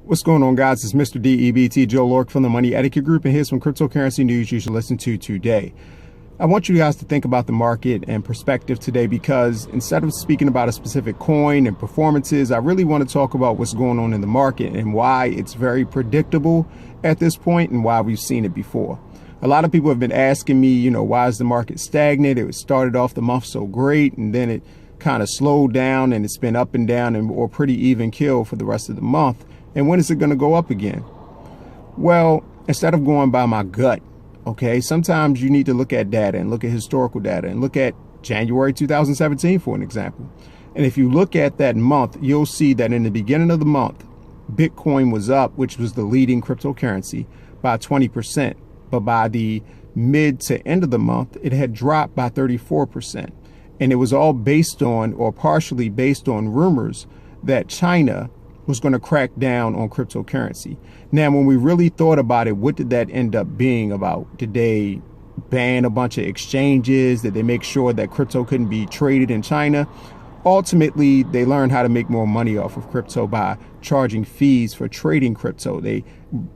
What's going on, guys? It's Mr. DEBT Joe Lorick from the Money Etiquette Group, and here's some cryptocurrency news you should listen to today. I want you guys to think about the market and perspective today, because instead of speaking about a specific coin and performances, I really want to talk about what's going on in the market and why it's very predictable at this point and why we've seen it before. A lot of people have been asking me, why is the market stagnant? It started off the month so great, and then it kind of slowed down, and it's been up and down or pretty even keel for the rest of the month. And when is it going to go up again? Well, instead of going by my gut, okay, sometimes you need to look at data and look at historical data and look at January 2017, for an example. And if you look at that month, you'll see that in the beginning of the month, Bitcoin was up, which was the leading cryptocurrency, by 20%. But by the mid to end of the month, it had dropped by 34%. And it was all based on, or partially based on, rumors that China was going to crack down on cryptocurrency. Now, when we really thought about it, what did that end up being about? Did they ban a bunch of exchanges? Did they make sure that crypto couldn't be traded in China? Ultimately, they learned how to make more money off of crypto by charging fees for trading crypto. They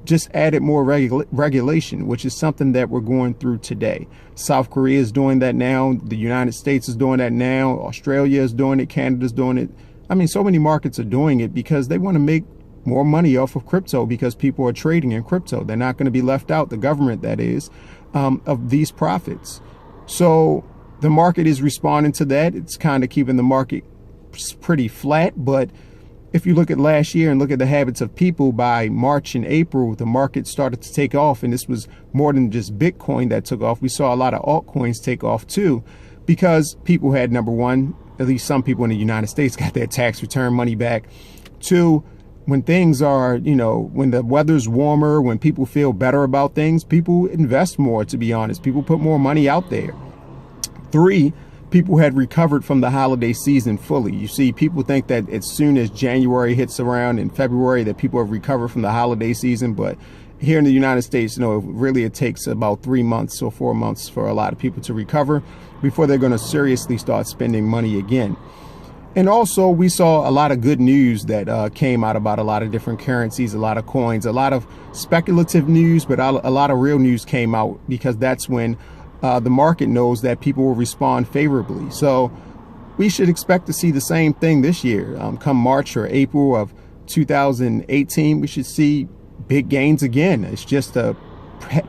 just added more regulation, which is something that we're going through today. South Korea is doing that now. The United States is doing that now. Australia is doing it. Canada's doing it. I mean, so many markets are doing it because they want to make more money off of crypto, because people are trading in crypto. They're not going to be left out, the government that is, of these profits. So the market is responding to that. It's kind of keeping the market pretty flat. But if you look at last year and look at the habits of people, by March and April, the market started to take off. And this was more than just Bitcoin that took off. We saw a lot of altcoins take off too, because people had, number one, at least some people in the United States got their tax return money back. Two, when things are, when the weather's warmer, when people feel better about things, people invest more, to be honest. People put more money out there. Three, people had recovered from the holiday season fully. You see, people think that as soon as January hits around in February that people have recovered from the holiday season, but here in the United States, really it takes about 3 months or 4 months for a lot of people to recover before they're going to seriously start spending money again. And also, we saw a lot of good news that came out about a lot of different currencies, a lot of coins, a lot of speculative news, but a lot of real news came out, because that's when the market knows that people will respond favorably. So we should expect to see the same thing this year. Come March or April of 2018, we should see big gains again. It's just a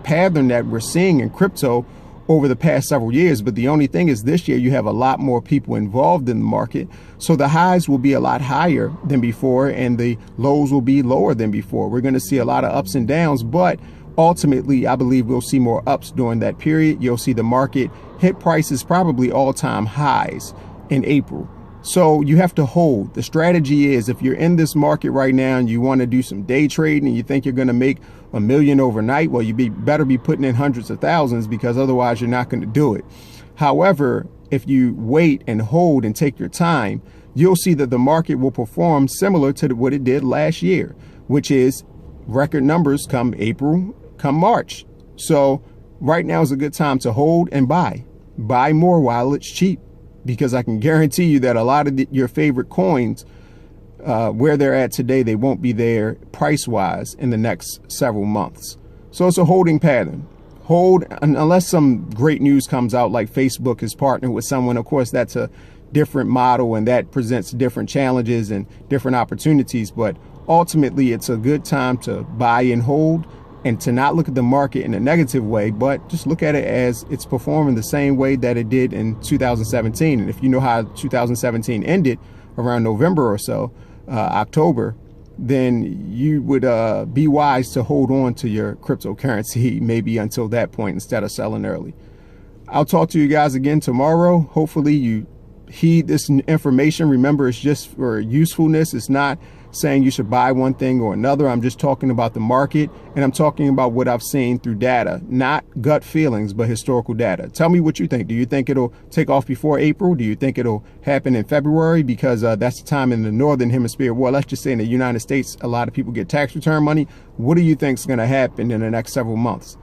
pattern that we're seeing in crypto over the past several years. But the only thing is, this year you have a lot more people involved in the market. So the highs will be a lot higher than before, and the lows will be lower than before. We're going to see a lot of ups and downs, but ultimately, I believe we'll see more ups during that period. You'll see the market hit prices probably all-time highs in April. So you have to hold. The strategy is, if you're in this market right now and you want to do some day trading and you think you're going to make $1 million overnight, well, better be putting in hundreds of thousands, because otherwise you're not going to do it. However, if you wait and hold and take your time, you'll see that the market will perform similar to what it did last year, which is record numbers come April, come March. So right now is a good time to hold and buy. Buy more while it's cheap, because I can guarantee you that a lot of your favorite coins, where they're at today, they won't be there price-wise in the next several months. So it's a holding pattern. Hold unless some great news comes out, like Facebook is partnering with someone. Of course, that's a different model, and that presents different challenges and different opportunities. But ultimately, it's a good time to buy and hold, and to not look at the market in a negative way, but just look at it as it's performing the same way that it did in 2017. And if you know how 2017 ended around November or so, October, then you would be wise to hold on to your cryptocurrency maybe until that point, instead of selling early. I'll talk to you guys again tomorrow. Hopefully you heed this information. Remember, it's just for usefulness. It's not saying you should buy one thing or another. I'm just talking about the market, and I'm talking about what I've seen through data, not gut feelings, but historical data. Tell me what you think. Do you think it'll take off before April? Do you think it'll happen in February? Because that's the time in the northern hemisphere. Well, let's just say in the United States, a lot of people get tax return money. What do you think is going to happen in the next several months?